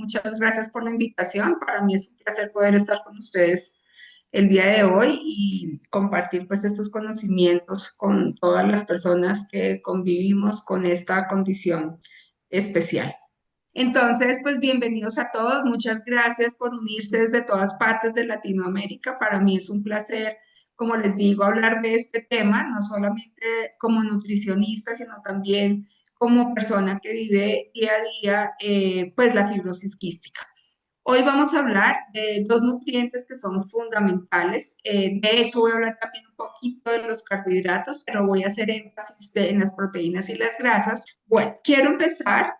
muchas gracias por la invitación. Para mí es un placer poder estar con ustedes el día de hoy y compartir pues estos conocimientos con todas las personas que convivimos con esta condición especial. Entonces, pues bienvenidos a todos. Muchas gracias por unirse desde todas partes de Latinoamérica. Para mí es un placer, como les digo, hablar de este tema, no solamente como nutricionista, sino también como persona que vive día a día, pues la fibrosis quística. Hoy vamos a hablar de dos nutrientes que son fundamentales. De hecho, voy a hablar también un poquito de los carbohidratos, pero voy a hacer énfasis en las proteínas y las grasas. Bueno, quiero empezar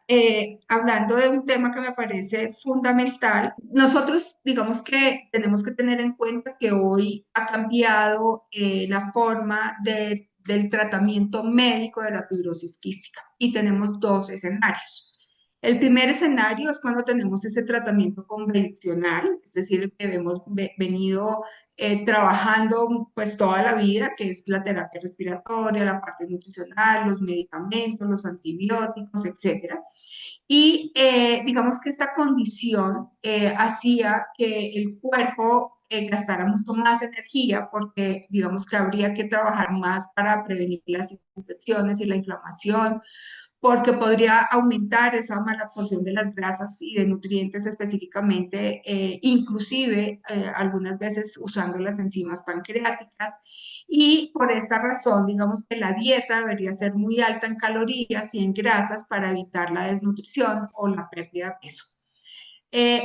hablando de un tema que me parece fundamental. Nosotros, digamos que tenemos que tener en cuenta que hoy ha cambiado la forma del tratamiento médico de la fibrosis quística y tenemos dos escenarios. El primer escenario es cuando tenemos ese tratamiento convencional, es decir, el que hemos venido trabajando pues toda la vida, que es la terapia respiratoria, la parte nutricional, los medicamentos, los antibióticos, etcétera. Y digamos que esta condición hacía que el cuerpo gastara mucho más energía porque digamos que habría que trabajar más para prevenir las infecciones y la inflamación porque podría aumentar esa mala absorción de las grasas y de nutrientes específicamente, inclusive algunas veces usando las enzimas pancreáticas. Y por esta razón, digamos que la dieta debería ser muy alta en calorías y en grasas para evitar la desnutrición o la pérdida de peso.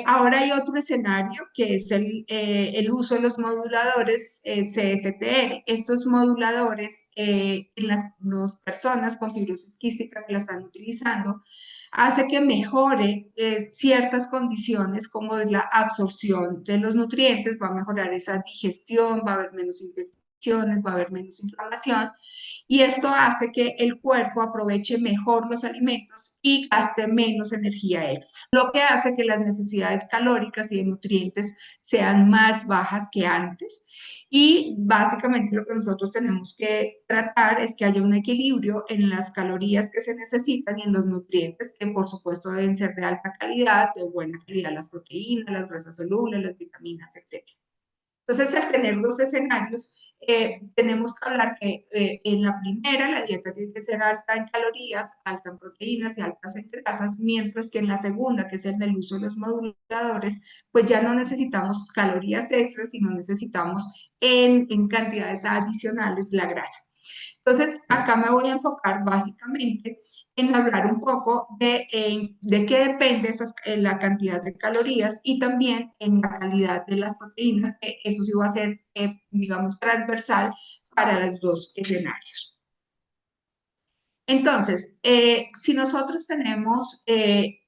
Ahora hay otro escenario que es el uso de los moduladores CFTR. Estos moduladores en las personas con fibrosis quística que la están utilizando hace que mejore ciertas condiciones como es la absorción de los nutrientes, va a mejorar esa digestión, va a haber menos infecciones, va a haber menos inflamación y esto hace que el cuerpo aproveche mejor los alimentos y gaste menos energía extra, lo que hace que las necesidades calóricas y de nutrientes sean más bajas que antes. Y básicamente lo que nosotros tenemos que tratar es que haya un equilibrio en las calorías que se necesitan y en los nutrientes, que por supuesto deben ser de alta calidad, de buena calidad, las proteínas, las grasas solubles, las vitaminas, etc. Entonces, al tener dos escenarios, tenemos que hablar que en la primera la dieta tiene que ser alta en calorías, alta en proteínas y altas en grasas, mientras que en la segunda, que es el del uso de los moduladores, pues ya no necesitamos calorías extras, sino necesitamos en cantidades adicionales la grasa. Entonces, acá me voy a enfocar básicamente en hablar un poco de qué depende la cantidad de calorías y también en la calidad de las proteínas, que eso sí va a ser, digamos, transversal para los dos escenarios. Entonces, si nosotros tenemos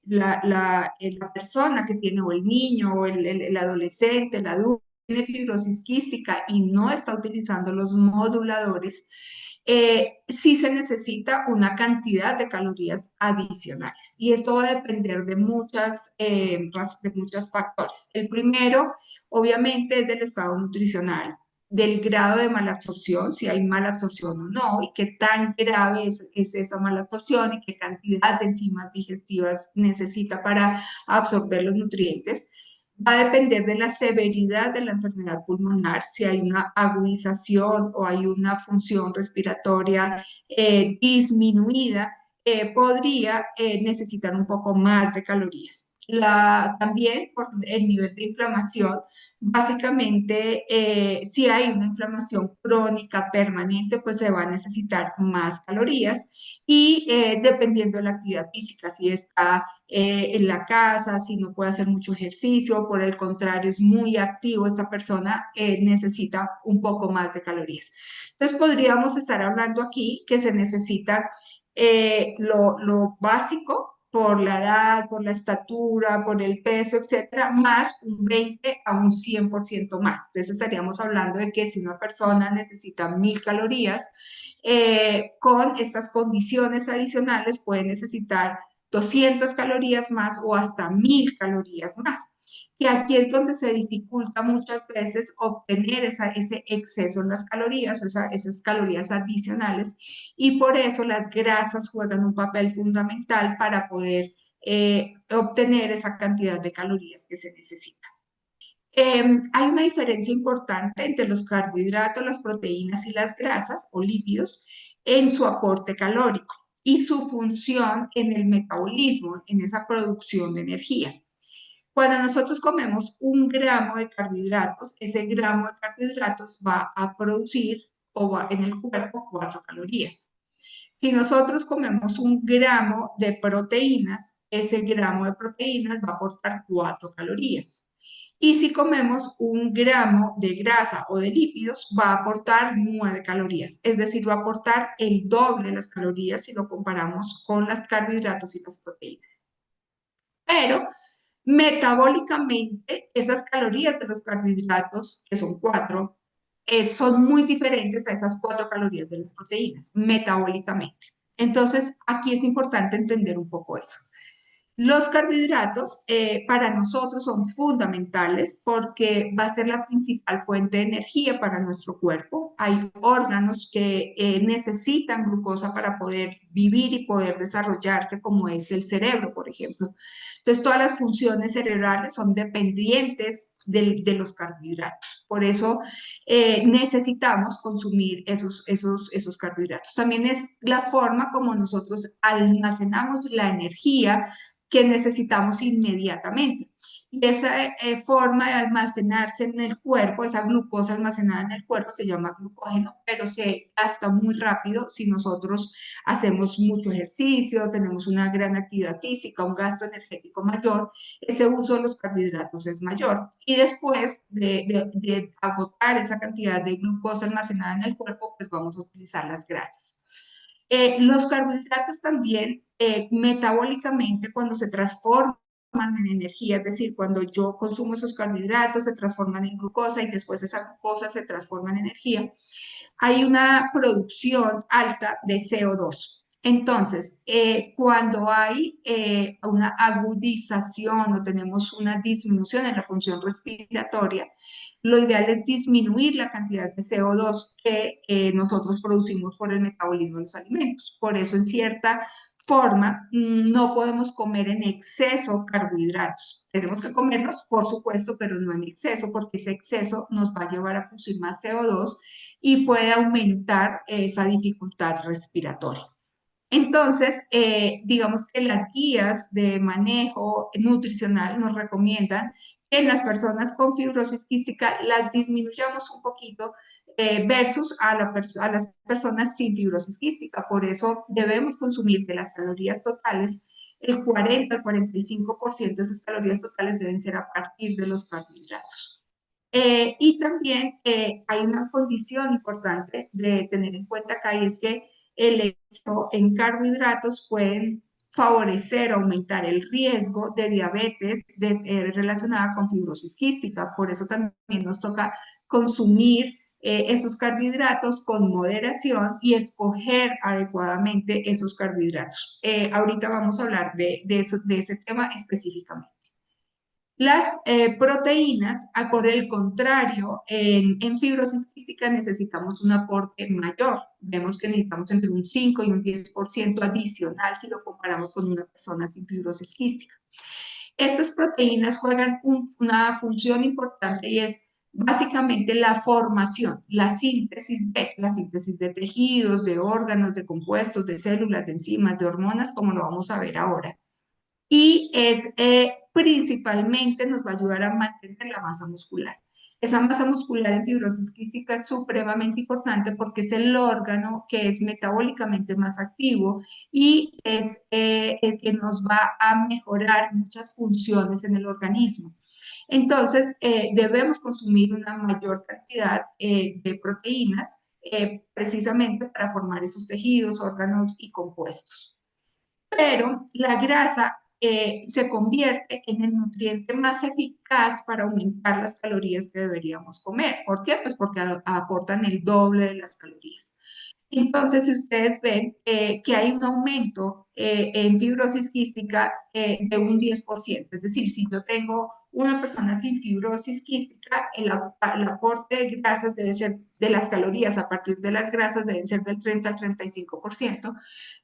la persona que tiene, o el niño, o el adolescente, el adulto, tiene fibrosis quística y no está utilizando los moduladores, sí se necesita una cantidad de calorías adicionales. Y esto va a depender de muchos factores. El primero, obviamente, es del estado nutricional, del grado de malabsorción, si hay malabsorción o no, y qué tan grave es esa malabsorción y qué cantidad de enzimas digestivas necesita para absorber los nutrientes. Va a depender de la severidad de la enfermedad pulmonar, si hay una agudización o hay una función respiratoria disminuida, podría necesitar un poco más de calorías. También por el nivel de inflamación, básicamente, si hay una inflamación crónica permanente, pues se va a necesitar más calorías y dependiendo de la actividad física, si está en la casa, si no puede hacer mucho ejercicio, por el contrario, es muy activo, esta persona necesita un poco más de calorías. Entonces, podríamos estar hablando aquí que se necesita lo básico por la edad, por la estatura, por el peso, etcétera, más un 20 a un 100% más. Entonces estaríamos hablando de que si una persona necesita 1000 calorías, con estas condiciones adicionales puede necesitar 200 calorías más o hasta 1000 calorías más. Y aquí es donde se dificulta muchas veces obtener ese exceso en las calorías o esas calorías adicionales y por eso las grasas juegan un papel fundamental para poder obtener esa cantidad de calorías que se necesita. Hay una diferencia importante entre los carbohidratos, las proteínas y las grasas o lípidos en su aporte calórico y su función en el metabolismo, en esa producción de energía. Cuando nosotros comemos 1 gramo de carbohidratos, ese gramo de carbohidratos va a producir o va en el cuerpo 4 calorías. Si nosotros comemos 1 gramo de proteínas, ese gramo de proteínas va a aportar 4 calorías. Y si comemos 1 gramo de grasa o de lípidos, va a aportar 9 calorías. Es decir, va a aportar el doble de las calorías si lo comparamos con los carbohidratos y las proteínas. Pero metabólicamente, esas calorías de los carbohidratos, que son 4, son muy diferentes a esas 4 calorías de las proteínas, metabólicamente. Entonces, aquí es importante entender un poco eso. Los carbohidratos para nosotros son fundamentales porque va a ser la principal fuente de energía para nuestro cuerpo. Hay órganos que necesitan glucosa para poder vivir y poder desarrollarse, como es el cerebro, por ejemplo. Entonces, todas las funciones cerebrales son dependientes de los carbohidratos. Por eso necesitamos consumir esos carbohidratos. También es la forma como nosotros almacenamos la energía que necesitamos inmediatamente. Y esa forma de almacenarse en el cuerpo, esa glucosa almacenada en el cuerpo se llama glucógeno, pero se gasta muy rápido si nosotros hacemos mucho ejercicio, tenemos una gran actividad física, un gasto energético mayor, ese uso de los carbohidratos es mayor. Y después de agotar esa cantidad de glucosa almacenada en el cuerpo, pues vamos a utilizar las grasas. Los carbohidratos también metabólicamente cuando se transforman en energía, es decir, cuando yo consumo esos carbohidratos se transforman en glucosa y después esa glucosa se transforma en energía, hay una producción alta de CO2. Entonces, cuando hay una agudización o tenemos una disminución en la función respiratoria, lo ideal es disminuir la cantidad de CO2 que nosotros producimos por el metabolismo de los alimentos. Por eso, en cierta forma, no podemos comer en exceso carbohidratos. Tenemos que comerlos, por supuesto, pero no en exceso, porque ese exceso nos va a llevar a producir más CO2 y puede aumentar esa dificultad respiratoria. Entonces, digamos que las guías de manejo nutricional nos recomiendan que en las personas con fibrosis quística las disminuyamos un poquito versus a las personas sin fibrosis quística. Por eso debemos consumir de las calorías totales, el 40 al 45% de esas calorías totales deben ser a partir de los carbohidratos. Y también hay una condición importante de tener en cuenta acá y es que el exceso en carbohidratos pueden favorecer, aumentar el riesgo de diabetes relacionada con fibrosis quística. Por eso también nos toca consumir esos carbohidratos con moderación y escoger adecuadamente esos carbohidratos. Ahorita vamos a hablar de ese tema específicamente. Las proteínas, por el contrario, en fibrosis quística necesitamos un aporte mayor. Vemos que necesitamos entre un 5 y un 10% adicional si lo comparamos con una persona sin fibrosis quística. Estas proteínas juegan una función importante y es básicamente la formación, la síntesis de tejidos, de órganos, de compuestos, de células, de enzimas, de hormonas, como lo vamos a ver ahora. Y principalmente nos va a ayudar a mantener la masa muscular. Esa masa muscular en fibrosis quística es supremamente importante porque es el órgano que es metabólicamente más activo y es el que nos va a mejorar muchas funciones en el organismo. Entonces, debemos consumir una mayor cantidad de proteínas precisamente para formar esos tejidos, órganos y compuestos. Pero la grasa se convierte en el nutriente más eficaz para aumentar las calorías que deberíamos comer. ¿Por qué? Pues porque aportan el doble de las calorías. Entonces, si ustedes ven que hay un aumento en fibrosis quística de un 10%, es decir, si yo tengo una persona sin fibrosis quística, el aporte de grasas debe ser de las calorías a partir de las grasas deben ser del 30 al 35%,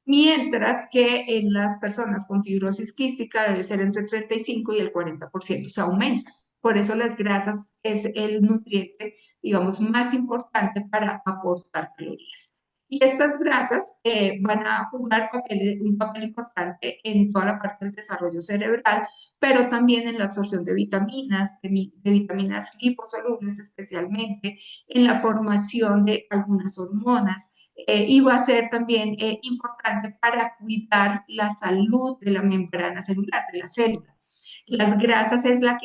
mientras que en las personas con fibrosis quística debe ser entre el 35 y el 40%, se aumenta. Por eso las grasas es el nutriente, digamos, más importante para aportar calorías. Y estas grasas van a jugar un papel importante en toda la parte del desarrollo cerebral, pero también en la absorción de vitaminas liposolubles especialmente, en la formación de algunas hormonas, y va a ser también importante para cuidar la salud de la membrana celular, de la célula. Las grasas es la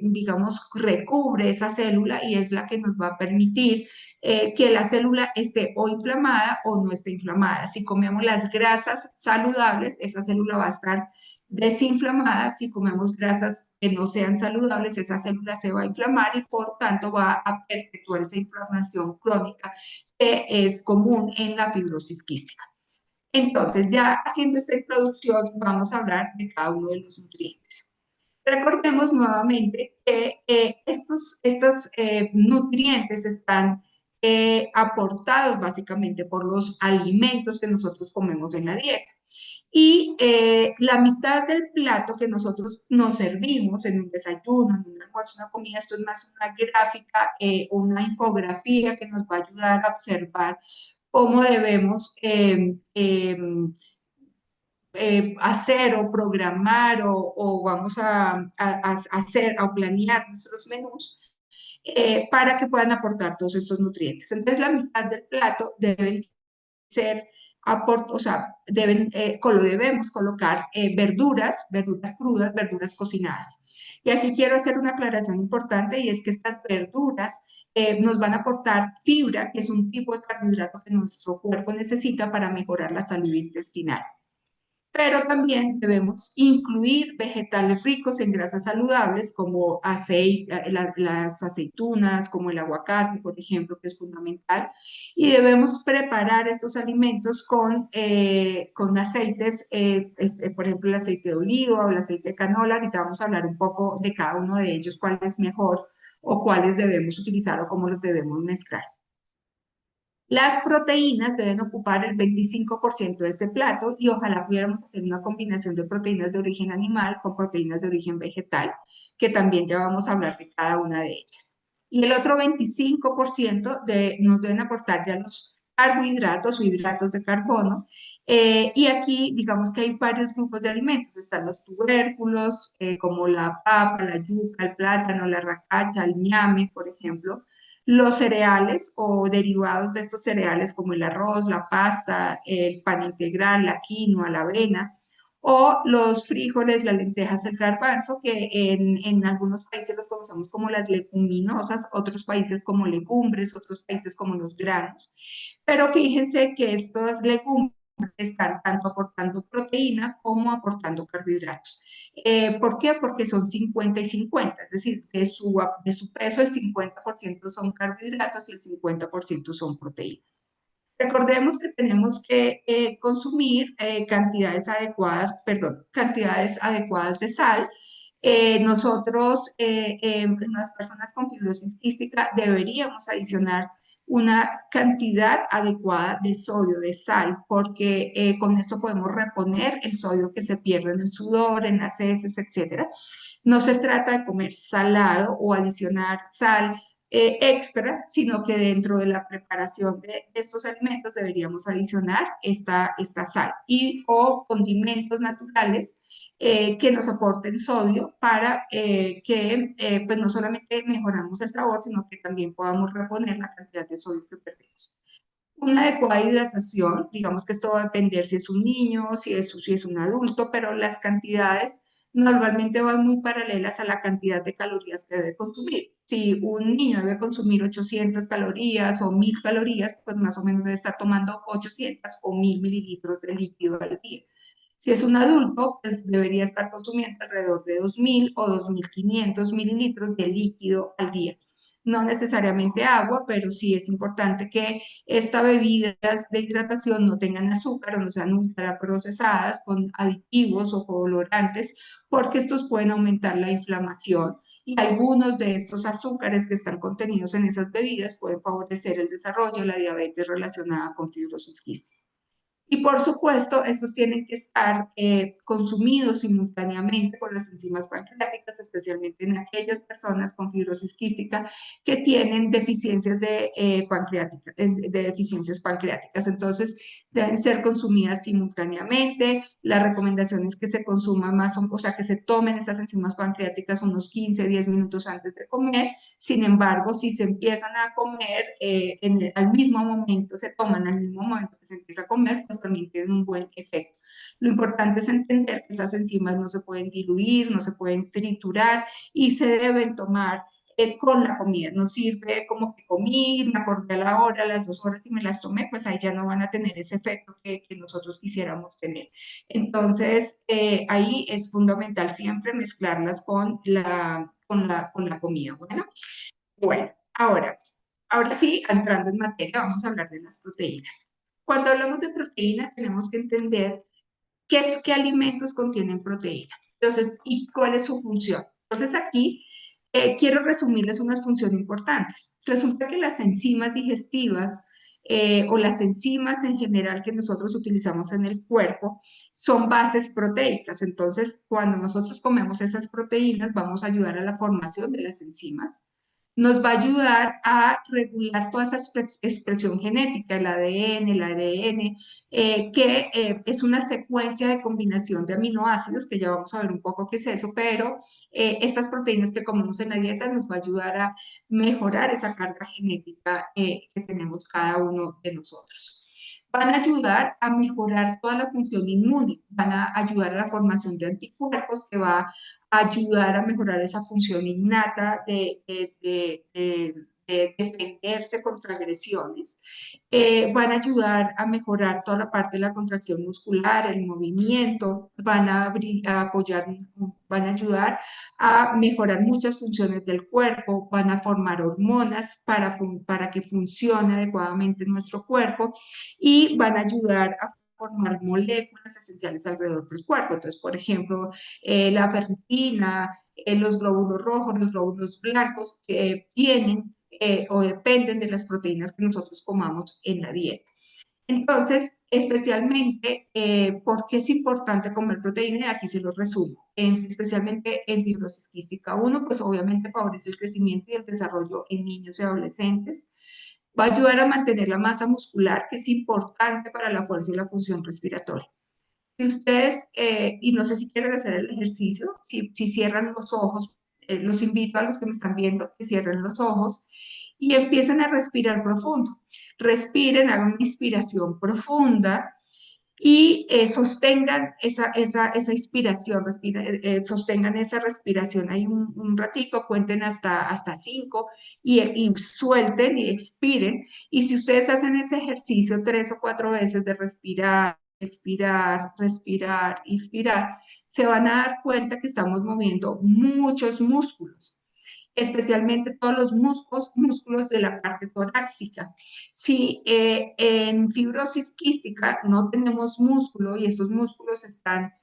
digamos, recubre esa célula y es la que nos va a permitir que la célula esté o inflamada o no esté inflamada. Si comemos las grasas saludables, esa célula va a estar desinflamada. Si comemos grasas que no sean saludables, esa célula se va a inflamar y por tanto va a perpetuar esa inflamación crónica que es común en la fibrosis quística. Entonces, ya haciendo esta introducción, vamos a hablar de cada uno de los nutrientes. Recordemos nuevamente que estos nutrientes están aportados básicamente por los alimentos que nosotros comemos en la dieta. Y la mitad del plato que nosotros nos servimos en un desayuno, en un almuerzo, una comida, esto es más una gráfica o una infografía que nos va a ayudar a observar cómo debemos hacer o programar o vamos a hacer o planear nuestros menús para que puedan aportar todos estos nutrientes. Entonces, la mitad del plato deben ser o sea, debemos colocar verduras crudas, verduras cocinadas. Y aquí quiero hacer una aclaración importante y es que estas verduras nos van a aportar fibra, que es un tipo de carbohidrato que nuestro cuerpo necesita para mejorar la salud intestinal, pero también debemos incluir vegetales ricos en grasas saludables como aceite, las aceitunas, como el aguacate, por ejemplo, que es fundamental, y debemos preparar estos alimentos con aceites, por ejemplo, el aceite de oliva o el aceite de canola. Ahorita vamos a hablar un poco de cada uno de ellos, cuál es mejor o cuáles debemos utilizar o cómo los debemos mezclar. Las proteínas deben ocupar el 25% de ese plato y ojalá pudiéramos hacer una combinación de proteínas de origen animal con proteínas de origen vegetal, que también ya vamos a hablar de cada una de ellas. Y el otro 25% nos deben aportar ya los carbohidratos o hidratos de carbono. Y aquí, digamos que hay varios grupos de alimentos. Están los tubérculos, como la papa, la yuca, el plátano, la racacha, el ñame, por ejemplo, los cereales o derivados de estos cereales como el arroz, la pasta, el pan integral, la quinoa, la avena, o los frijoles, las lentejas, el garbanzo, que en algunos países los conocemos como las leguminosas, otros países como legumbres, otros países como los granos. Pero fíjense que estas legumbres están tanto aportando proteína como aportando carbohidratos. ¿Por qué? Porque son 50 y 50, es decir, de su peso el 50% son carbohidratos y el 50% son proteínas. Recordemos que tenemos que consumir cantidades adecuadas de sal. Nosotros, las personas con fibrosis quística, deberíamos adicionar una cantidad adecuada de sodio, de sal, porque con esto podemos reponer el sodio que se pierde en el sudor, en las heces, etcétera. No se trata de comer salado o adicionar sal extra, sino que dentro de la preparación de estos alimentos deberíamos adicionar esta sal o condimentos naturales que nos aporten sodio para que pues no solamente mejoramos el sabor, sino que también podamos reponer la cantidad de sodio que perdemos. Una adecuada hidratación, digamos que esto va a depender si es un niño, si es un adulto, pero las cantidades normalmente van muy paralelas a la cantidad de calorías que debe consumir. Si un niño debe consumir 800 calorías o 1000 calorías, pues más o menos debe estar tomando 800 o 1000 mililitros de líquido al día. Si es un adulto, pues debería estar consumiendo alrededor de 2000 o 2500 mililitros de líquido al día. no necesariamente agua, pero sí es importante que estas bebidas de hidratación no tengan azúcar o no sean ultraprocesadas con aditivos o colorantes, porque estos pueden aumentar la inflamación. Y algunos de estos azúcares que están contenidos en esas bebidas pueden favorecer el desarrollo de la diabetes relacionada con fibrosis quística. Y por supuesto, estos tienen que estar consumidos simultáneamente con las enzimas pancreáticas, especialmente en aquellas personas con fibrosis quística que tienen deficiencias de deficiencias pancreáticas. Entonces, deben ser consumidas simultáneamente. La recomendación es que se consuman más, o sea, que se tomen estas enzimas pancreáticas unos 15, 10 minutos antes de comer. Sin embargo, si se empiezan a comer al mismo momento, se toman al mismo momento que se empieza a comer, pues también tienen un buen efecto. Lo importante es entender que esas enzimas no se pueden diluir, no se pueden triturar y se deben tomar con la comida. No sirve como que comí, me acordé a la hora, a las 2 horas y me las tomé, pues ahí ya no van a tener ese efecto que nosotros quisiéramos tener. Entonces, ahí es fundamental siempre mezclarlas con la comida. Bueno, ahora sí, entrando en materia, vamos a hablar de las proteínas. Cuando hablamos de proteína, tenemos que entender qué alimentos contienen proteína. Entonces, ¿y cuál es su función? Entonces, aquí quiero resumirles unas funciones importantes. Resulta que las enzimas digestivas o las enzimas en general que nosotros utilizamos en el cuerpo son bases proteicas. Entonces, cuando nosotros comemos esas proteínas, vamos a ayudar a la formación de las enzimas, nos va a ayudar a regular toda esa expresión genética, el ADN, el ARN, que es una secuencia de combinación de aminoácidos, que ya vamos a ver un poco qué es eso, pero estas proteínas que comemos en la dieta nos va a ayudar a mejorar esa carga genética que tenemos cada uno de nosotros. Van a ayudar a mejorar toda la función inmune, van a ayudar a la formación de anticuerpos, que va ayudar a mejorar esa función innata de defenderse contra agresiones. Van a ayudar a mejorar toda la parte de la contracción muscular, el movimiento, a apoyar, van a ayudar a mejorar muchas funciones del cuerpo, van a formar hormonas para que funcione adecuadamente nuestro cuerpo y van a ayudar a formar moléculas esenciales alrededor del cuerpo. Entonces, por ejemplo, la ferritina, los glóbulos rojos, los glóbulos blancos, tienen o dependen de las proteínas que nosotros comamos en la dieta. Entonces, especialmente, ¿por qué es importante comer proteína? Y aquí se lo resumo. Especialmente en fibrosis quística. Uno, pues obviamente favorece el crecimiento y el desarrollo en niños y adolescentes. Va a ayudar a mantener la masa muscular, que es importante para la fuerza y la función respiratoria. Si ustedes, y no sé si quieren hacer el ejercicio, si cierran los ojos, los invito a los que me están viendo que cierren los ojos y empiecen a respirar profundo. Respiren, hagan una inspiración profunda y sostengan esa inspiración, sostengan esa respiración ahí un ratico, cuenten hasta 5 y suelten y expiren. Y si ustedes hacen ese ejercicio 3 o 4 veces de respirar, expirar, respirar, expirar, se van a dar cuenta que estamos moviendo muchos músculos, especialmente todos los músculos de la parte torácica. Si en fibrosis quística no tenemos músculo y estos músculos están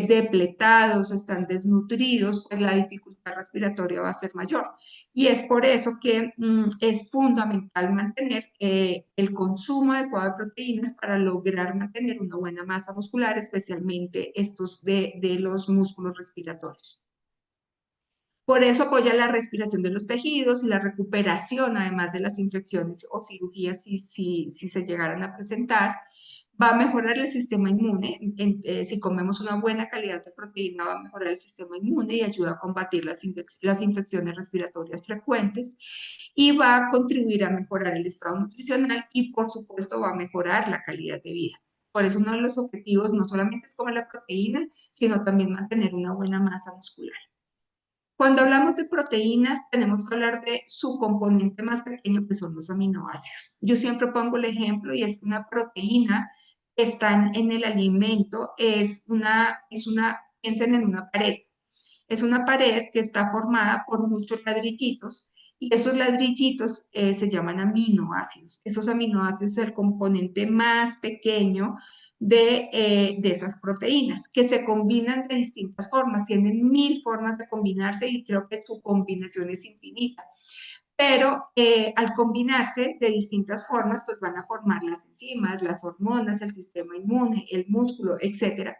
depletados, están desnutridos, pues la dificultad respiratoria va a ser mayor. Y es por eso que es fundamental mantener el consumo adecuado de proteínas para lograr mantener una buena masa muscular, especialmente estos de los músculos respiratorios. Por eso apoya la respiración de los tejidos y la recuperación, además de las infecciones o cirugías si se llegaran a presentar. Va a mejorar el sistema inmune. Si comemos una buena calidad de proteína, va a mejorar el sistema inmune y ayuda a combatir las infecciones respiratorias frecuentes. Y va a contribuir a mejorar el estado nutricional y, por supuesto, va a mejorar la calidad de vida. Por eso uno de los objetivos no solamente es comer la proteína, sino también mantener una buena masa muscular. Cuando hablamos de proteínas, tenemos que hablar de su componente más pequeño, que son los aminoácidos. Yo siempre pongo el ejemplo y es que una proteína que está en el alimento piensen en una pared. Es una pared que está formada por muchos ladrillitos y esos ladrillitos se llaman aminoácidos. Esos aminoácidos es el componente más pequeño de esas proteínas, que se combinan de distintas formas, tienen 1000 formas de combinarse y creo que su combinación es infinita. Pero al combinarse de distintas formas, pues van a formar las enzimas, las hormonas, el sistema inmune, el músculo, etcétera.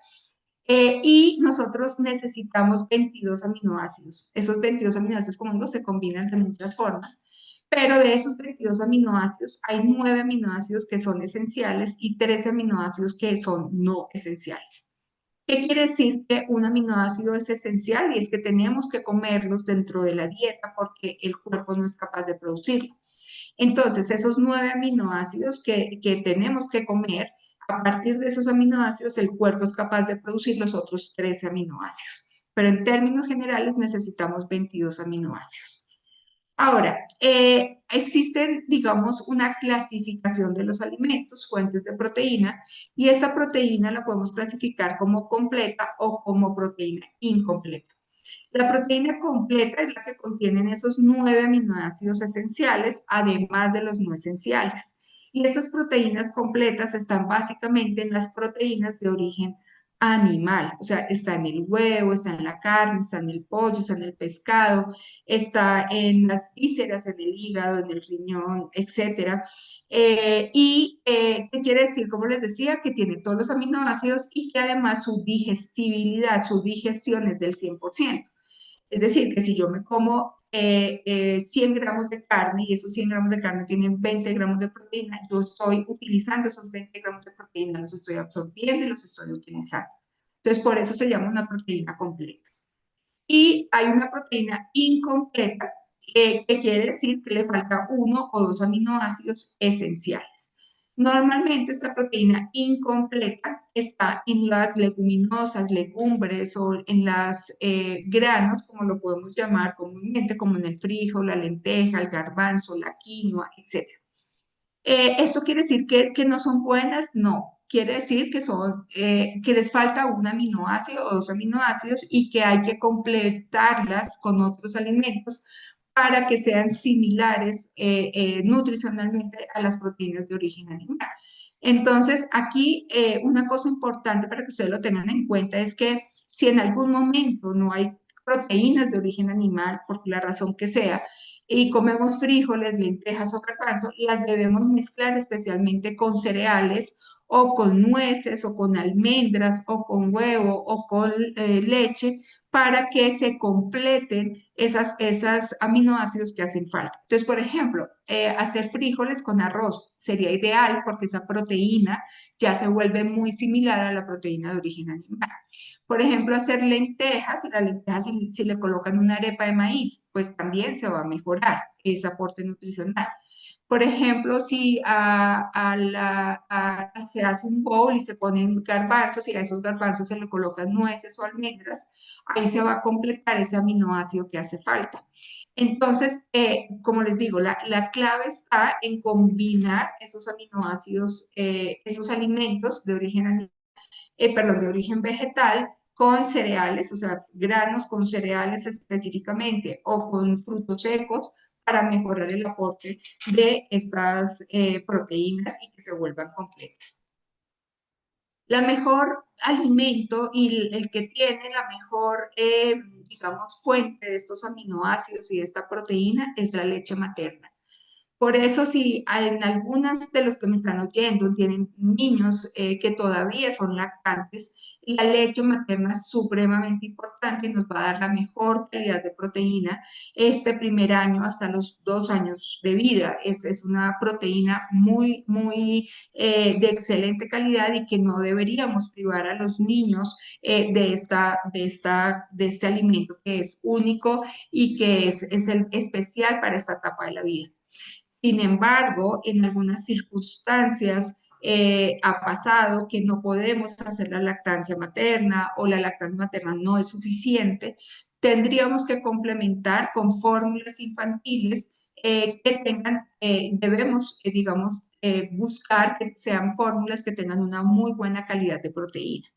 Y nosotros necesitamos 22 aminoácidos. Esos 22 aminoácidos, como digo, se combinan de muchas formas, pero de esos 22 aminoácidos hay 9 aminoácidos que son esenciales y 13 aminoácidos que son no esenciales. ¿Qué quiere decir que un aminoácido es esencial? Y es que tenemos que comerlos dentro de la dieta porque el cuerpo no es capaz de producirlo. Entonces, esos 9 aminoácidos que tenemos que comer, a partir de esos aminoácidos, el cuerpo es capaz de producir los otros 13 aminoácidos. Pero en términos generales necesitamos 22 aminoácidos. Ahora, existen, digamos, una clasificación de los alimentos, fuentes de proteína, y esa proteína la podemos clasificar como completa o como proteína incompleta. La proteína completa es la que contienen esos 9 aminoácidos esenciales, además de los no esenciales. Y estas proteínas completas están básicamente en las proteínas de origen animal, o sea, está en el huevo, está en la carne, está en el pollo, está en el pescado, está en las vísceras, en el hígado, en el riñón, etcétera. ¿Qué quiere decir? Como les decía, que tiene todos los aminoácidos y que además su digestibilidad, su digestión es del 100%. Es decir, que si yo me como 100 gramos de carne y esos 100 gramos de carne tienen 20 gramos de proteína, yo estoy utilizando esos 20 gramos de proteína, los estoy absorbiendo y los estoy utilizando. Entonces, por eso se llama una proteína completa. Y hay una proteína incompleta, que quiere decir que le falta uno o dos aminoácidos esenciales. Normalmente esta proteína incompleta está en las leguminosas, legumbres o en las granos, como lo podemos llamar comúnmente, como en el frijol, la lenteja, el garbanzo, la quinoa, etc. ¿Eso quiere decir que no son buenas? No. Quiere decir que, que les falta un aminoácido o dos aminoácidos y que hay que completarlas con otros alimentos para que sean similares nutricionalmente a las proteínas de origen animal. Entonces, aquí una cosa importante para que ustedes lo tengan en cuenta es que si en algún momento no hay proteínas de origen animal, por la razón que sea, y comemos frijoles, lentejas o garbanzo, las debemos mezclar especialmente con cereales o con nueces o con almendras o con huevo o con leche para que se completen esas aminoácidos que hacen falta. Entonces, por ejemplo, hacer frijoles con arroz sería ideal porque esa proteína ya se vuelve muy similar a la proteína de origen animal. Por ejemplo, hacer lentejas, y las lentejas si le colocan una arepa de maíz, pues también se va a mejorar ese aporte nutricional. Por ejemplo, si se hace un bowl y se ponen garbanzos y a esos garbanzos se le colocan nueces o almendras, ahí se va a completar ese aminoácido que hace falta. Entonces, como les digo, la clave está en combinar esos aminoácidos, esos alimentos de origen animal, perdón, de origen vegetal con cereales, o sea, granos con cereales específicamente o con frutos secos para mejorar el aporte de estas proteínas y que se vuelvan completas. La mejor alimento y el que tiene la mejor, digamos, fuente de estos aminoácidos y de esta proteína es la leche materna. Por eso, si en algunas de los que me están oyendo tienen niños que todavía son lactantes, la leche materna es supremamente importante y nos va a dar la mejor calidad de proteína este primer año hasta los 2 años de vida. Es una proteína muy de excelente calidad y que no deberíamos privar a los niños de este alimento que es único y que es el especial para esta etapa de la vida. Sin embargo, en algunas circunstancias ha pasado que no podemos hacer la lactancia materna o la lactancia materna no es suficiente. Tendríamos que complementar con fórmulas infantiles que tengan, debemos, digamos, buscar que sean fórmulas que tengan una muy buena calidad de proteína.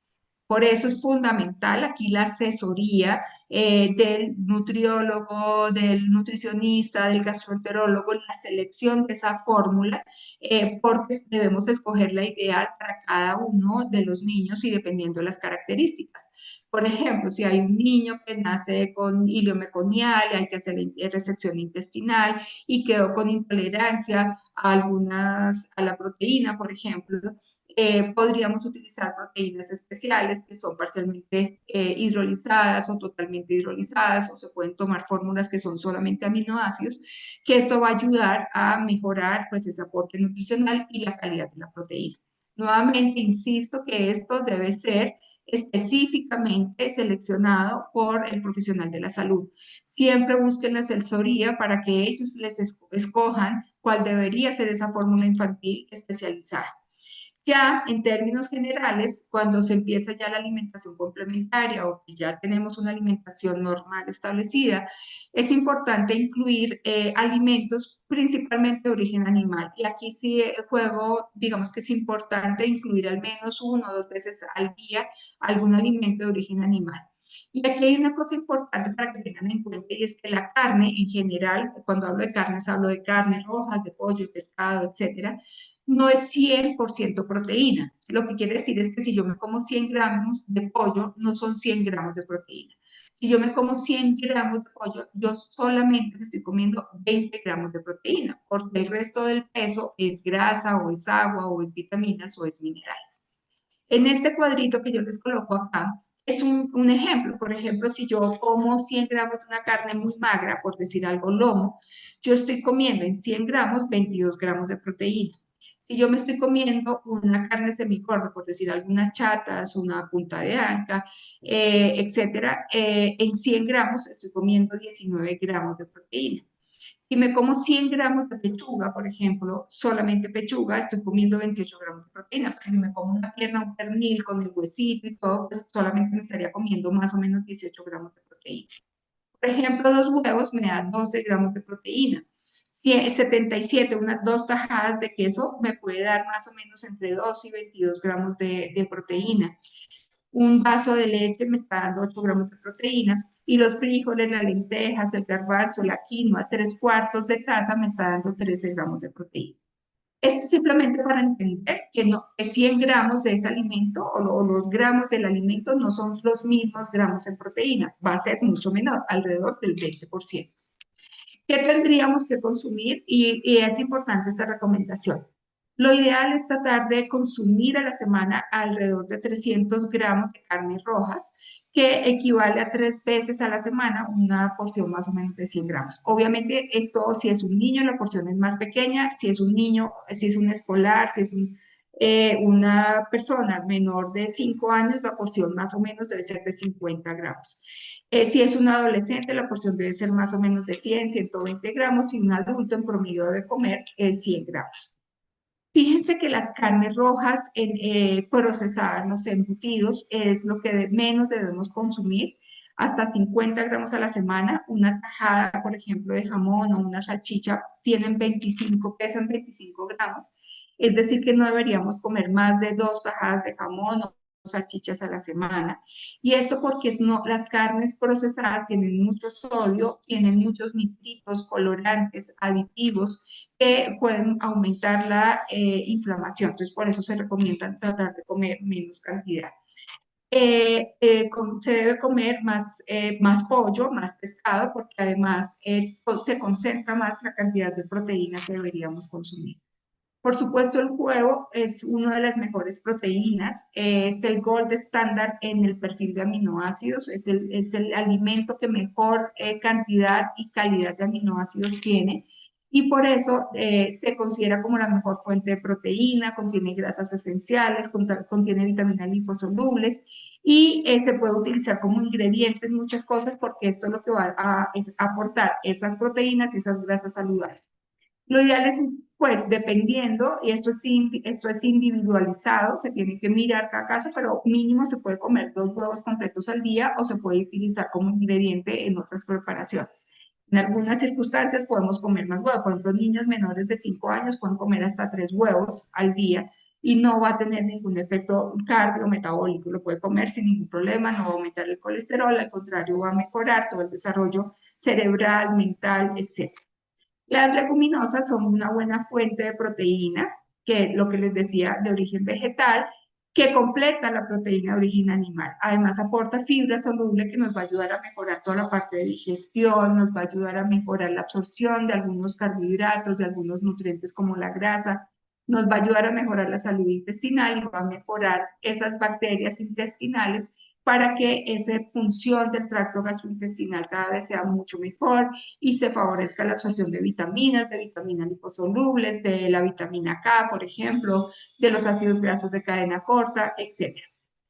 Por eso es fundamental aquí la asesoría del nutriólogo, del nutricionista, del gastroenterólogo en la selección de esa fórmula, porque debemos escoger la ideal para cada uno de los niños y dependiendo de las características. Por ejemplo, si hay un niño que nace con ileomeconial, hay que hacer resección intestinal y quedó con intolerancia a la proteína, por ejemplo, podríamos utilizar proteínas especiales que son parcialmente hidrolizadas o totalmente hidrolizadas, o se pueden tomar fórmulas que son solamente aminoácidos, que esto va a ayudar a mejorar pues ese aporte nutricional y la calidad de la proteína. Nuevamente, insisto que esto debe ser específicamente seleccionado por el profesional de la salud. Siempre busquen la asesoría para que ellos les escojan cuál debería ser esa fórmula infantil especializada. Ya en términos generales, cuando se empieza ya la alimentación complementaria o que ya tenemos una alimentación normal establecida, es importante incluir alimentos principalmente de origen animal. Y aquí sí juego, digamos que es importante incluir al menos 1 o 2 veces al día algún alimento de origen animal. Y aquí hay una cosa importante para que tengan en cuenta y es que la carne en general, cuando hablo de carnes, hablo de carnes rojas, de pollo, pescado, etcétera, no es 100% proteína. Lo que quiere decir es que si yo me como 100 gramos de pollo, no son 100 gramos de proteína. Si yo me como 100 gramos de pollo, yo solamente me estoy comiendo 20 gramos de proteína, porque el resto del peso es grasa o es agua o es vitaminas o es minerales. En este cuadrito que yo les coloco acá, es un ejemplo. Por ejemplo, si yo como 100 gramos de una carne muy magra, por decir algo, lomo, yo estoy comiendo en 100 gramos 22 gramos de proteína. Si yo me estoy comiendo una carne semigorda, por decir algunas chatas, una punta de anca, etcétera, en 100 gramos estoy comiendo 19 gramos de proteína. Si me como 100 gramos de pechuga, por ejemplo, solamente pechuga, estoy comiendo 28 gramos de proteína. Pero si me como una pierna, un pernil con el huesito y todo, pues solamente me estaría comiendo más o menos 18 gramos de proteína. Por ejemplo, 2 huevos me dan 12 gramos de proteína. Si es 77, unas 2 tajadas de queso me puede dar más o menos entre 2 y 22 gramos de proteína. Un vaso de leche me está dando 8 gramos de proteína y los frijoles, las lentejas, el garbanzo, la quinoa, 3/4 de taza me está dando 13 gramos de proteína. Esto simplemente para entender que, no, que 100 gramos de ese alimento o los gramos del alimento no son los mismos gramos en proteína, va a ser mucho menor, alrededor del 20%. ¿Qué tendríamos que consumir? Y es importante esta recomendación. Lo ideal es tratar de consumir a la semana alrededor de 300 gramos de carnes rojas, que equivale a 3 veces a la semana una porción más o menos de 100 gramos. Obviamente esto, si es un niño, la porción es más pequeña, si es un niño, si es un escolar, si es una persona menor de 5 años, la porción más o menos debe ser de 50 gramos. Si es un adolescente, la porción debe ser más o menos de 100, 120 gramos y un adulto en promedio debe comer 100 gramos. Fíjense que las carnes rojas procesadas, los embutidos, es lo que menos debemos consumir, hasta 50 gramos a la semana. Una tajada, por ejemplo, de jamón o una salchicha pesan 25 gramos. Es decir, que no deberíamos comer más de 2 tajadas de jamón o salchichas a la semana. Y esto porque las carnes procesadas tienen mucho sodio, tienen muchos nitritos, colorantes, aditivos, que pueden aumentar la inflamación. Entonces, por eso se recomienda tratar de comer menos cantidad. Se debe comer más pollo, más pescado, porque además se concentra más la cantidad de proteína que deberíamos consumir. Por supuesto, el huevo es una de las mejores proteínas, es el gold estándar en el perfil de aminoácidos, es el alimento que mejor cantidad y calidad de aminoácidos tiene y por eso se considera como la mejor fuente de proteína, contiene grasas esenciales, contiene vitaminas liposolubles y se puede utilizar como ingrediente en muchas cosas porque esto es lo que va es aportar esas proteínas y esas grasas saludables. Lo ideal es, pues, dependiendo, y esto es individualizado, se tiene que mirar cada caso, pero mínimo se puede comer 2 huevos completos al día o se puede utilizar como ingrediente en otras preparaciones. En algunas circunstancias podemos comer más huevos, por ejemplo, niños menores de 5 años pueden comer hasta 3 huevos al día y no va a tener ningún efecto cardiometabólico. Lo puede comer sin ningún problema, no va a aumentar el colesterol, al contrario, va a mejorar todo el desarrollo cerebral, mental, etc. Las leguminosas son una buena fuente de proteína, que es lo que les decía, de origen vegetal, que completa la proteína de origen animal. Además, aporta fibra soluble que nos va a ayudar a mejorar toda la parte de digestión, nos va a ayudar a mejorar la absorción de algunos carbohidratos, de algunos nutrientes como la grasa, nos va a ayudar a mejorar la salud intestinal y va a mejorar esas bacterias intestinales para que esa función del tracto gastrointestinal cada vez sea mucho mejor y se favorezca la absorción de vitaminas liposolubles, de la vitamina K, por ejemplo, de los ácidos grasos de cadena corta, etcétera.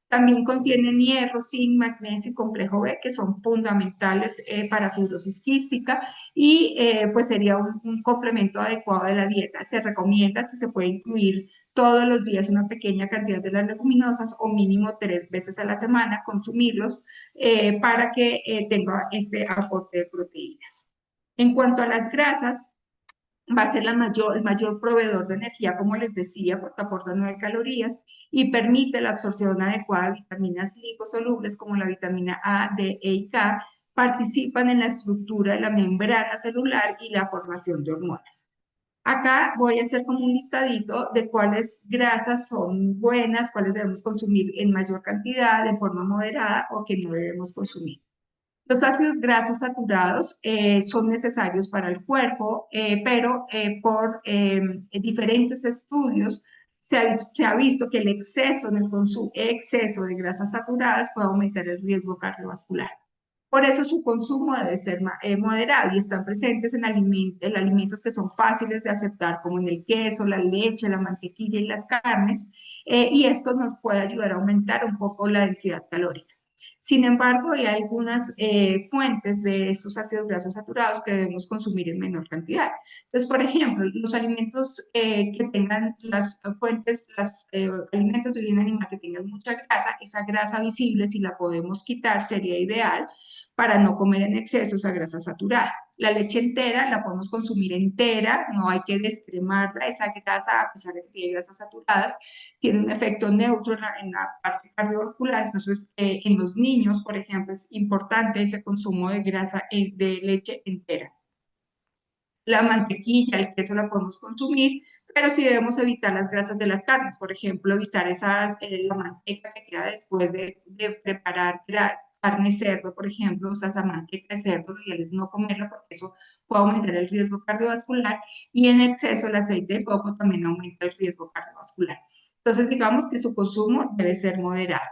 También contienen hierro, zinc, magnesio y complejo B, que son fundamentales para fibrosis quística y pues sería un complemento adecuado de la dieta. Se recomienda si se puede incluir todos los días una pequeña cantidad de las leguminosas o mínimo 3 veces a la semana consumirlos para que tenga este aporte de proteínas. En cuanto a las grasas, va a ser el mayor proveedor de energía, como les decía, porque aporta 9 calorías y permite la absorción adecuada de vitaminas liposolubles como la vitamina A, D, E y K, participan en la estructura de la membrana celular y la formación de hormonas. Acá voy a hacer como un listadito de cuáles grasas son buenas, cuáles debemos consumir en mayor cantidad, en forma moderada o que no debemos consumir. Los ácidos grasos saturados son necesarios para el cuerpo, pero por diferentes estudios se ha visto que el exceso en el consumo exceso de grasas saturadas puede aumentar el riesgo cardiovascular. Por eso su consumo debe ser moderado y están presentes en alimentos que son fáciles de aceptar, como en el queso, la leche, la mantequilla y las carnes, y esto nos puede ayudar a aumentar un poco la densidad calórica. Sin embargo, hay algunas fuentes de estos ácidos grasos saturados que debemos consumir en menor cantidad. Entonces, por ejemplo, los alimentos que tengan las fuentes, los alimentos de origen animal que tengan mucha grasa, esa grasa visible, si la podemos quitar, sería ideal para no comer en exceso esa grasa saturada. La leche entera la podemos consumir entera, no hay que descremarla, esa grasa, a pesar de que tiene grasas saturadas, tiene un efecto neutro en la parte cardiovascular, entonces en los niños, por ejemplo, es importante ese consumo de grasa de leche entera. La mantequilla, el queso la podemos consumir, pero sí debemos evitar las grasas de las carnes, por ejemplo, evitar la manteca que queda después de preparar carne de cerdo, por ejemplo, o sea, esa manteca de cerdo, lo ideal es no comerla porque eso puede aumentar el riesgo cardiovascular y en exceso el aceite de coco también aumenta el riesgo cardiovascular. Entonces, digamos que su consumo debe ser moderado.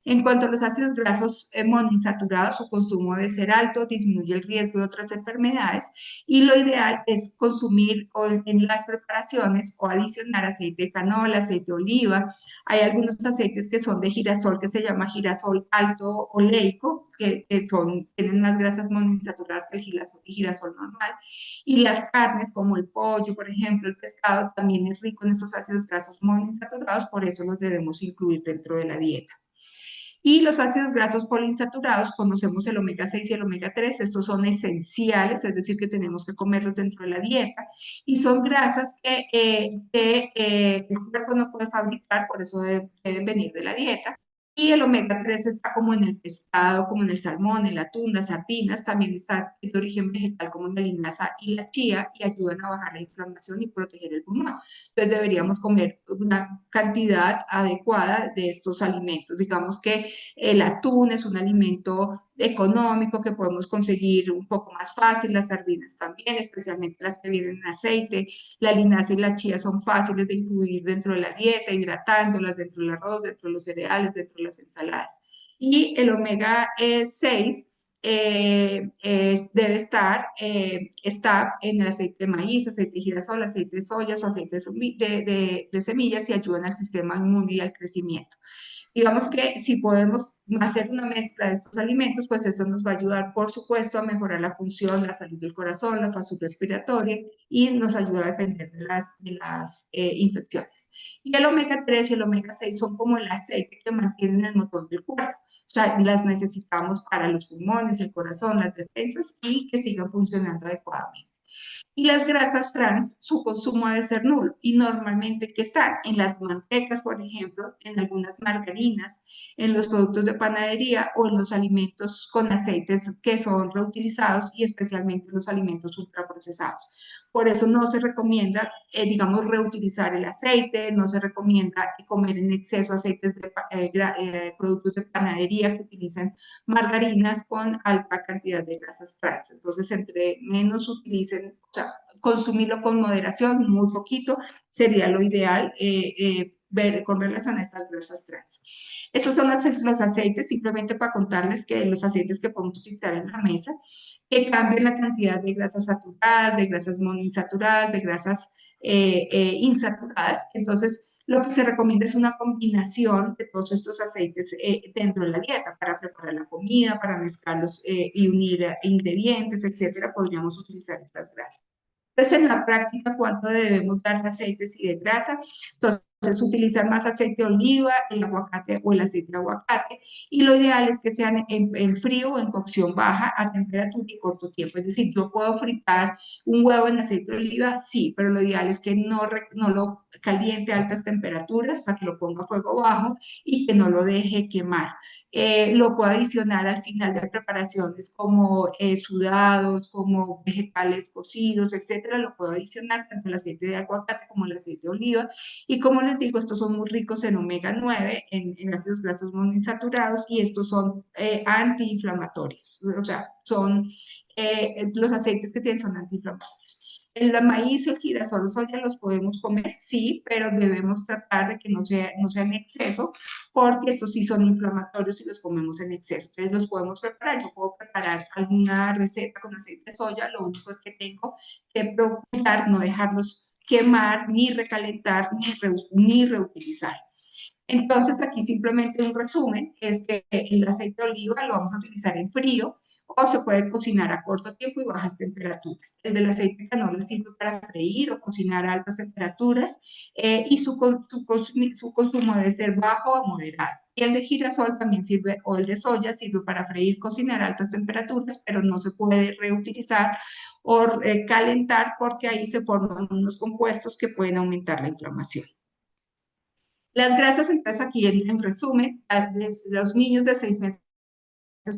En cuanto a los ácidos grasos monoinsaturados, su consumo debe ser alto, disminuye el riesgo de otras enfermedades y lo ideal es consumir en las preparaciones o adicionar aceite de canola, aceite de oliva. Hay algunos aceites que son de girasol que se llama girasol alto oleico, tienen más grasas monoinsaturadas que el girasol normal. Y las carnes como el pollo, por ejemplo, el pescado, también es rico en estos ácidos grasos monoinsaturados, por eso los debemos incluir dentro de la dieta. Y los ácidos grasos poliinsaturados, conocemos el omega 6 y el omega 3, estos son esenciales, es decir, que tenemos que comerlos dentro de la dieta, y son grasas que el cuerpo no puede fabricar, por eso deben venir de la dieta. Y el omega 3 está como en el pescado, como en el salmón, el atún, las sardinas, también está de origen vegetal como en la linaza y la chía y ayudan a bajar la inflamación y proteger el pulmón. Entonces deberíamos comer una cantidad adecuada de estos alimentos. Digamos que el atún es un alimento económico que podemos conseguir un poco más fácil, las sardinas también, especialmente las que vienen en aceite, la linaza y la chía son fáciles de incluir dentro de la dieta, hidratándolas dentro del arroz, dentro de los cereales, dentro de las ensaladas. Y el omega 6 debe estar, está en el aceite de maíz, aceite de girasol, aceite de soya o aceite de semillas y ayudan al sistema inmune y al crecimiento. Digamos que si podemos hacer una mezcla de estos alimentos, pues eso nos va a ayudar, por supuesto, a mejorar la función, la salud del corazón, la salud respiratoria y nos ayuda a defender de las infecciones. Y el omega 3 y el omega 6 son como el aceite que mantienen el motor del cuerpo. O sea, las necesitamos para los pulmones, el corazón, las defensas y que sigan funcionando adecuadamente. Y las grasas trans, su consumo debe ser nulo. Y normalmente, ¿qué están? En las mantecas, por ejemplo, en algunas margarinas, en los productos de panadería o en los alimentos con aceites que son reutilizados y especialmente en los alimentos ultraprocesados. Por eso no se recomienda, digamos, reutilizar el aceite, no se recomienda comer en exceso aceites de productos de panadería que utilicen margarinas con alta cantidad de grasas trans. Entonces, entre menos utilicen, o sea, consumirlo con moderación, muy poquito, sería lo ideal ver con relación a estas grasas trans. Esos son los aceites, simplemente para contarles que los aceites que podemos utilizar en la mesa, que cambien la cantidad de grasas saturadas, de grasas monoinsaturadas, de grasas insaturadas. Entonces, lo que se recomienda es una combinación de todos estos aceites dentro de la dieta para preparar la comida, para mezclarlos y unir ingredientes, etcétera. Podríamos utilizar estas grasas. Entonces, en la práctica, ¿cuánto debemos dar de aceites y de grasa? Entonces, utilizar más aceite de oliva, el aguacate o el aceite de aguacate. Y lo ideal es que sean en frío o en cocción baja a temperatura y corto tiempo. Es decir, yo puedo fritar un huevo en aceite de oliva, sí, pero lo ideal es que no lo caliente a altas temperaturas, o sea, que lo ponga a fuego bajo y que no lo deje quemar. Lo puedo adicionar al final de preparaciones como sudados, como vegetales cocidos, etcétera. Lo puedo adicionar tanto el aceite de aguacate como el aceite de oliva. Y como les digo, estos son muy ricos en omega 9, en ácidos grasos monoinsaturados, y estos son antiinflamatorios. O sea, son los aceites que tienen son antiinflamatorios. El maíz, el girasol, soya los podemos comer, sí, pero debemos tratar de que no sea en exceso, porque estos sí son inflamatorios si los comemos en exceso. Entonces los podemos preparar. Yo puedo preparar alguna receta con aceite de soya, lo único es que tengo que procurar no dejarlos quemar, ni recalentar, ni reutilizar. Entonces, aquí simplemente un resumen es que el aceite de oliva lo vamos a utilizar en frío o se puede cocinar a corto tiempo y bajas temperaturas. El del aceite de canola sirve para freír o cocinar a altas temperaturas y su consumo debe ser bajo a moderado. Y el de girasol también sirve, o el de soya, sirve para freír, cocinar a altas temperaturas, pero no se puede reutilizar o calentar porque ahí se forman unos compuestos que pueden aumentar la inflamación. Las grasas, entonces aquí en resumen, los niños de 6 meses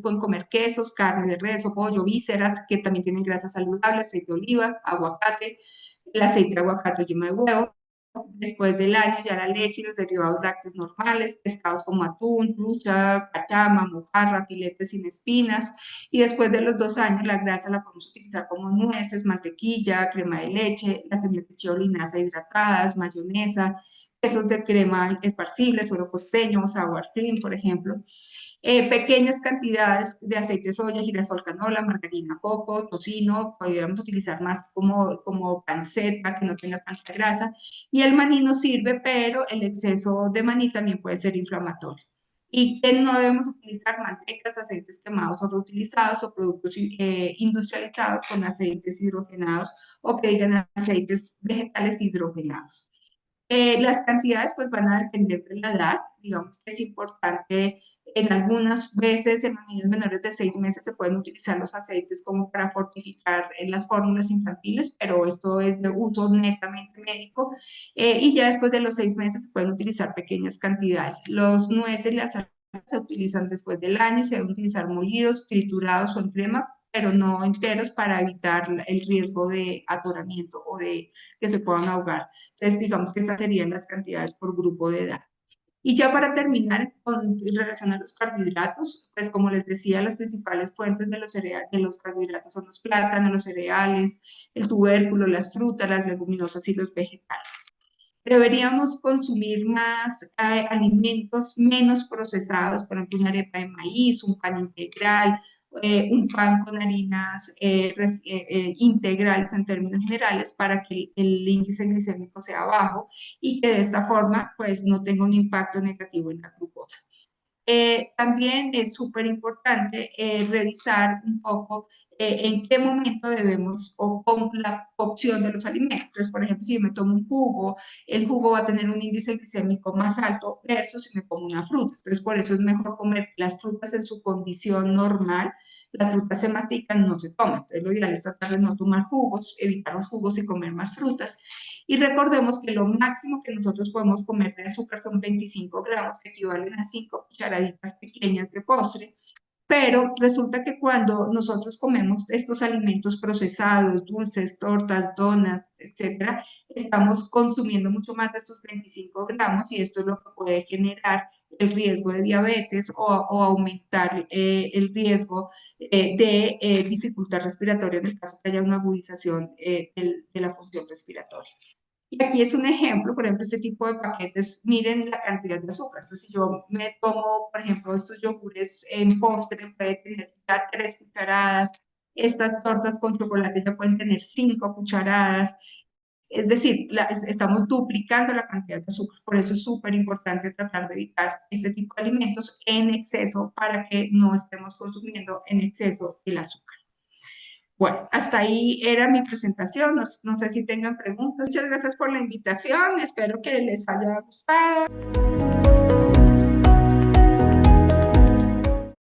pueden comer quesos, carne de res o pollo, vísceras, que también tienen grasas saludables, aceite de oliva, aguacate, el aceite de aguacate o yema de huevo. Después del año ya la leche y los derivados lácteos normales, pescados como atún, trucha, cachama, mojarra, filetes sin espinas. Y después de los 2 años la grasa la podemos utilizar como nueces, mantequilla, crema de leche, las semillas de chía o linaza hidratadas, mayonesa, quesos de crema esparcibles, suero costeño, sour cream, por ejemplo. Pequeñas cantidades de aceite de soya, girasol, canola, margarina, coco, tocino, podríamos utilizar más como panceta que no tenga tanta grasa. Y el maní nos sirve, pero el exceso de maní también puede ser inflamatorio. Y que no debemos utilizar mantecas, aceites quemados o reutilizados o productos industrializados con aceites hidrogenados o que digan aceites vegetales hidrogenados. Las cantidades pues van a depender de la edad, digamos que es importante, en algunas veces en los niños menores de 6 meses se pueden utilizar los aceites como para fortificar en las fórmulas infantiles, pero esto es de uso netamente médico, y ya después de los 6 meses se pueden utilizar pequeñas cantidades. Los nueces y las almendras se utilizan después del año, se deben utilizar molidos, triturados o en crema, pero no enteros para evitar el riesgo de atoramiento o de que se puedan ahogar. Entonces, digamos que estas serían las cantidades por grupo de edad. Y ya para terminar, en relación a los carbohidratos, pues como les decía, las principales fuentes de los carbohidratos son los plátanos, los cereales, el tubérculo, las frutas, las leguminosas y los vegetales. Deberíamos consumir más alimentos menos procesados, por ejemplo, una arepa de maíz, un pan integral, un pan con harinas integrales en términos generales para que el índice glicémico sea bajo y que de esta forma pues no tenga un impacto negativo en la glucosa. También es súper importante revisar un poco en qué momento debemos o con la opción de los alimentos. Entonces, por ejemplo, si yo me tomo un jugo, el jugo va a tener un índice glicémico más alto versus si me como una fruta. Entonces, por eso es mejor comer las frutas en su condición normal. Las frutas se mastican, no se toman. Entonces, lo ideal es tratar de no tomar jugos, evitar los jugos y comer más frutas. Y recordemos que lo máximo que nosotros podemos comer de azúcar son 25 gramos, que equivalen a 5 cucharaditas pequeñas de postre. Pero resulta que cuando nosotros comemos estos alimentos procesados, dulces, tortas, donas, etcétera, estamos consumiendo mucho más de estos 25 gramos y esto es lo que puede generar el riesgo de diabetes o aumentar el riesgo de dificultad respiratoria en el caso que haya una agudización de la función respiratoria. Y aquí es un ejemplo, por ejemplo, este tipo de paquetes, miren la cantidad de azúcar. Entonces, si yo me tomo, por ejemplo, estos yogures en postre, puede tener ya 3 cucharadas. Estas tortas con chocolate ya pueden tener 5 cucharadas. Es decir, estamos duplicando la cantidad de azúcar. Por eso es súper importante tratar de evitar este tipo de alimentos en exceso para que no estemos consumiendo en exceso el azúcar. Bueno, hasta ahí era mi presentación. No sé si tengan preguntas. Muchas gracias por la invitación. Espero que les haya gustado.